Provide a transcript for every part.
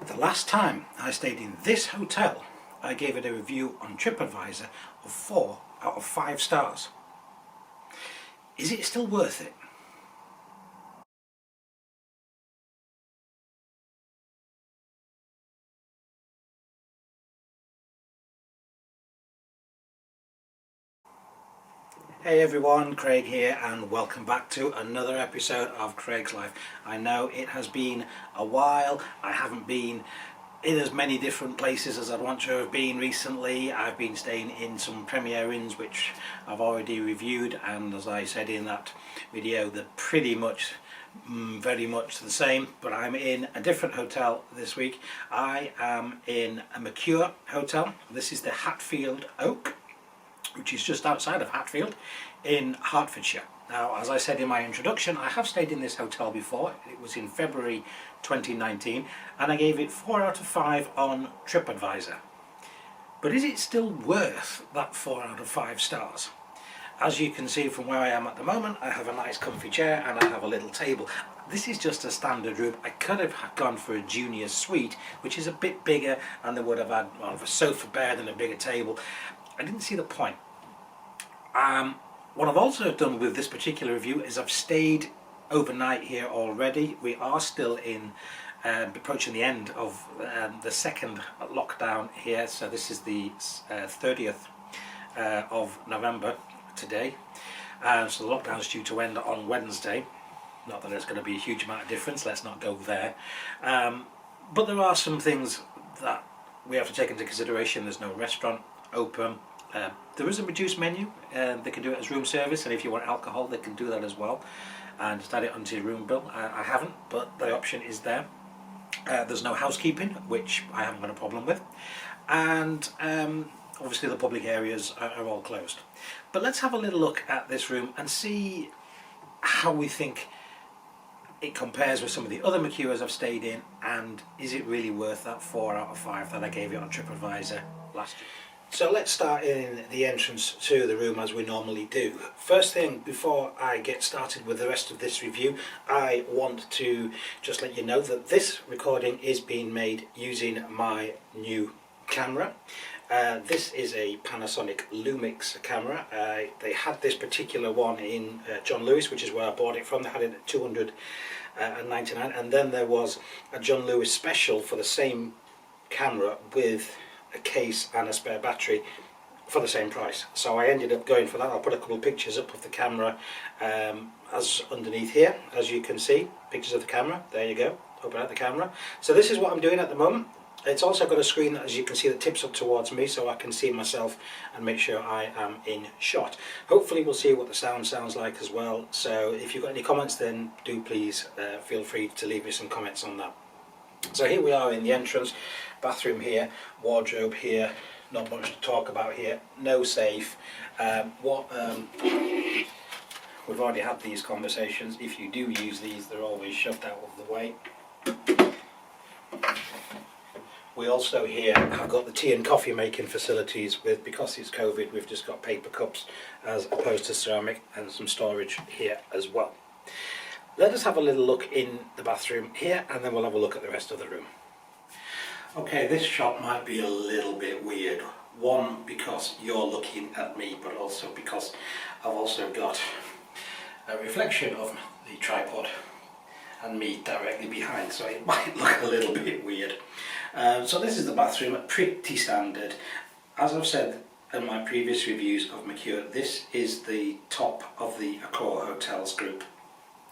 The last time I stayed in this hotel, I gave it a review on TripAdvisor of 4 out of 5 stars. Is it still worth it? Hey everyone, Craig here and welcome back to another episode of Craigslife. I know it has been a while. I haven't been in as many different places as I'd want to have been recently. I've been staying in some Premier Inns which I've already reviewed, and as I said in that video, they're pretty much very much the same, but I'm in a different hotel this week. I am in a Mercure hotel. This is the Hatfield Oak, which is just outside of Hatfield in Hertfordshire. Now, as I said in my introduction, I have stayed in this hotel before. It was in February 2019 and I gave it 4 out of 5 on TripAdvisor. But is it still worth that 4 out of 5 stars? As you can see from where I am at the moment, I have a nice comfy chair and I have a little table. This is just a standard room. I could have gone for a junior suite, which is a bit bigger, and they would have had more of a sofa bed and a bigger table. I didn't see the point. What I've also done with this particular review is I've stayed overnight here already. We are still in approaching the end of the second lockdown here, so this is the 30th of November today, so the lockdown is due to end on Wednesday. Not that there's going to be a huge amount of difference, let's not go there, but there are some things that we have to take into consideration. There's no restaurant open. There is a reduced menu, they can do it as room service, and if you want alcohol they can do that as well and just add it onto your room bill. I haven't, but the option is there. There's no housekeeping, which I haven't got a problem with, and obviously the public areas are all closed. But let's have a little look at this room and see how we think it compares with some of the other Mercures I've stayed in, and is it really worth that 4 out of 5 that I gave it on TripAdvisor last year. So let's start in the entrance to the room as we normally do. First thing, before I get started with the rest of this review, I want to just let you know that this recording is being made using my new camera. This is a Panasonic Lumix camera. They had this particular one in John Lewis, which is where I bought it from. They had it at $299, and then there was a John Lewis special for the same camera with a case and a spare battery for the same price. So I ended up going for that. I'll put a couple of pictures up of the camera as underneath here, as you can see, pictures of the camera. There you go, open out the camera. So this is what I'm doing at the moment. It's also got a screen that, as you can see, that tips up towards me so I can see myself and make sure I am in shot. Hopefully we'll see what the sound sounds like as well, so if you've got any comments then do please feel free to leave me some comments on that. So here we are in the entrance, bathroom here, wardrobe here, not much to talk about here, no safe. We've already had these conversations. If you do use these, they're always shoved out of the way. We also here have got the tea and coffee making facilities with, because it's COVID, we've just got paper cups as opposed to ceramic, and some storage here as well. Let us have a little look in the bathroom here and then we'll have a look at the rest of the room. Okay, this shot might be a little bit weird. One, because you're looking at me, but also because I've also got a reflection of the tripod and me directly behind, so it might look a little bit weird. So this is the bathroom, pretty standard. As I've said in my previous reviews of Mercure, this is the top of the Accor Hotels group.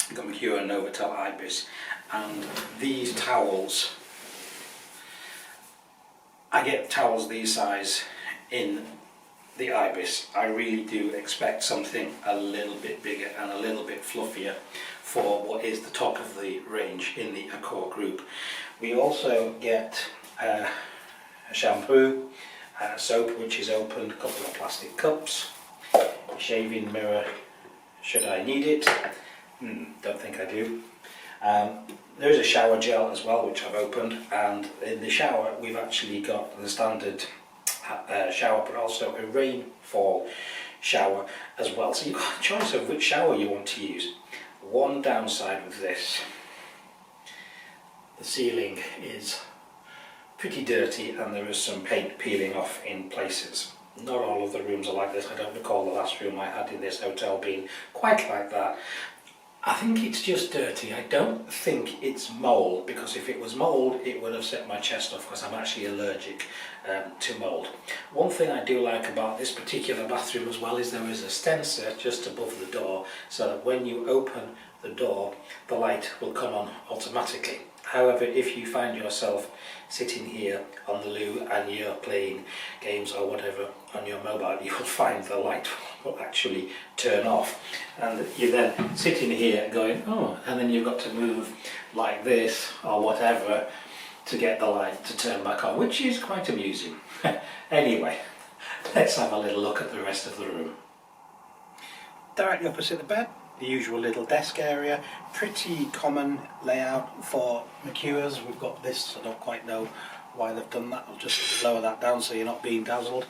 You've got Mercure, Novotel, Ibis, and these towels, I get towels these size in the Ibis. I really do expect something a little bit bigger and a little bit fluffier for what is the top of the range in the Accor group. We also get a shampoo, soap which is opened, a couple of plastic cups, a shaving mirror should I need it. Don't think I do. There is a shower gel as well which I've opened, and in the shower we've actually got the standard shower but also a rainfall shower as well, so you've got a choice of which shower you want to use. One downside with this, the ceiling is pretty dirty and there is some paint peeling off in places. Not all of the rooms are like this. I don't recall the last room I had in this hotel being quite like that. I think it's just dirty. I don't think it's mould, because if it was mould it would have set my chest off, because I'm actually allergic to mould. One thing I do like about this particular bathroom as well is there is a stencer just above the door, so that when you open the door the light will come on automatically. However, if you find yourself sitting here on the loo and you're playing games or whatever on your mobile, you will find the light will actually turn off, and you're then sitting here going, oh, and then you've got to move like this or whatever to get the light to turn back on, which is quite amusing. Anyway, let's have a little look at the rest of the room. Directly opposite the bed, the usual little desk area, pretty common layout for Mercures. We've got this, I don't quite know why they've done that. I'll just lower that down so you're not being dazzled.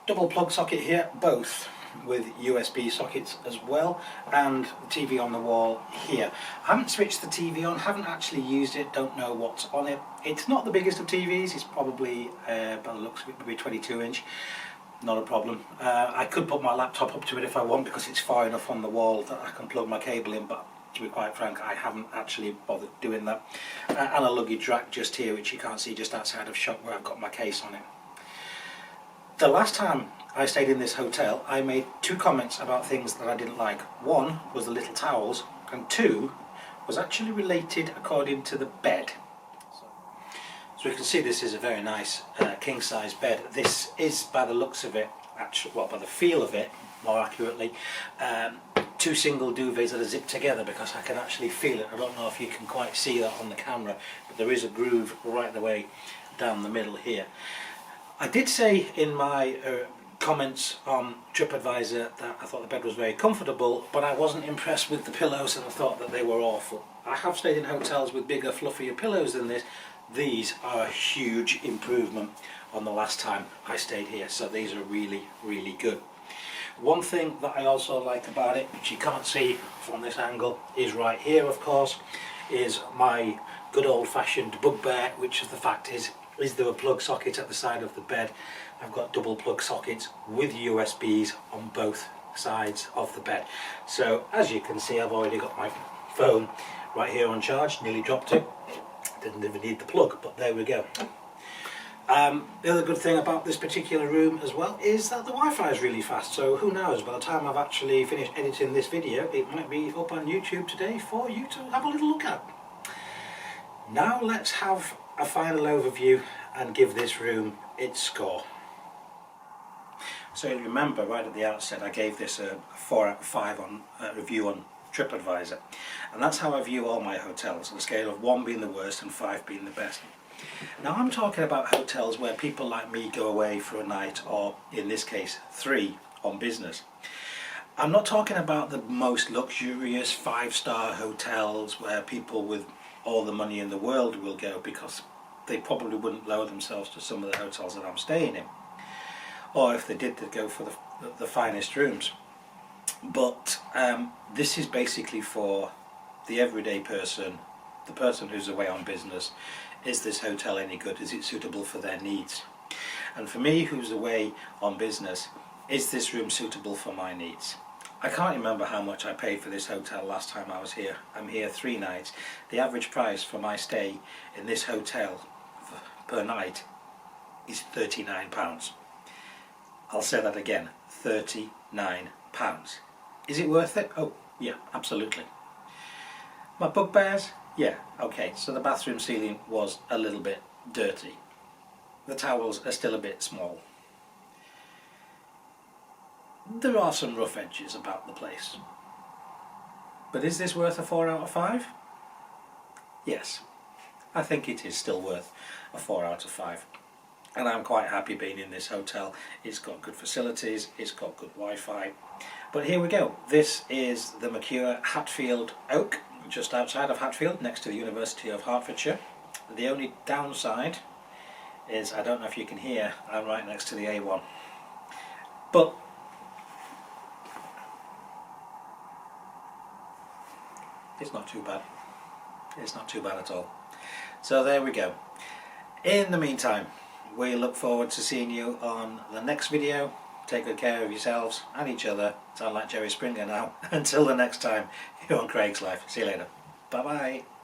Double plug socket here, both with USB sockets as well, and the TV on the wall here. I haven't switched the TV on, haven't actually used it, don't know what's on it. It's not the biggest of TVs, it's probably, by the looks of it, maybe 22 inch. Not a problem. I could put my laptop up to it if I want, because it's far enough on the wall that I can plug my cable in, but to be quite frank, I haven't actually bothered doing that. And a luggage rack just here, which you can't see, just outside of shop where I've got my case on it. The last time I stayed in this hotel, I made two comments about things that I didn't like. One was the little towels, and two was actually related according to the bed. So you can see this is a very nice king size bed. This is, by the looks of it, actually, well, by the feel of it, more accurately, two single duvets that are zipped together, because I can actually feel it. I don't know if you can quite see that on the camera, but there is a groove right the way down the middle here. I did say in my comments on TripAdvisor that I thought the bed was very comfortable, but I wasn't impressed with the pillows and I thought that they were awful. I have stayed in hotels with bigger, fluffier pillows than this. These are a huge improvement on the last time I stayed here, so these are really, really good. One thing that I also like about it, which you can't see from this angle, is right here, of course, is my good old-fashioned bugbear, which the fact is there a plug socket at the side of the bed. I've got double plug sockets with USBs on both sides of the bed. So as you can see, I've already got my phone right here on charge, nearly dropped it. Didn't even need the plug, but there we go. The other good thing about this particular room as well is that the Wi-Fi is really fast, so who knows, by the time I've actually finished editing this video, it might be up on YouTube today for you to have a little look at. Now let's have a final overview and give this room its score. So remember, right at the outset, I gave this a 4 out of 5 on review on TripAdvisor, and that's how I view all my hotels, on a scale of 1 being the worst and 5 being the best. Now I'm talking about hotels where people like me go away for a night, or in this case 3, on business. I'm not talking about the most luxurious 5-star hotels where people with all the money in the world will go, because they probably wouldn't lower themselves to some of the hotels that I'm staying in, or if they did, they'd go for the finest rooms. But this is basically for the everyday person, the person who's away on business. Is this hotel any good? Is it suitable for their needs? And for me, who's away on business, is this room suitable for my needs? I can't remember how much I paid for this hotel last time I was here. I'm here 3 nights. The average price for my stay in this hotel per night is £39. I'll say that again, £39. Is it worth it? Oh, yeah, absolutely. My bugbears? Yeah, okay, so the bathroom ceiling was a little bit dirty. The towels are still a bit small. There are some rough edges about the place. But is this worth a 4 out of 5? Yes, I think it is still worth a 4 out of 5. And I'm quite happy being in this hotel. It's got good facilities, it's got good Wi-Fi. But here we go. This is the Mercure Hatfield Oak, just outside of Hatfield, next to the University of Hertfordshire. The only downside is, I don't know if you can hear, I'm right next to the A1. But it's not too bad. It's not too bad at all. So there we go. In the meantime, we look forward to seeing you on the next video. Take good care of yourselves and each other. Sound like Jerry Springer now. Until the next time, here on Craigslife. See you later. Bye bye.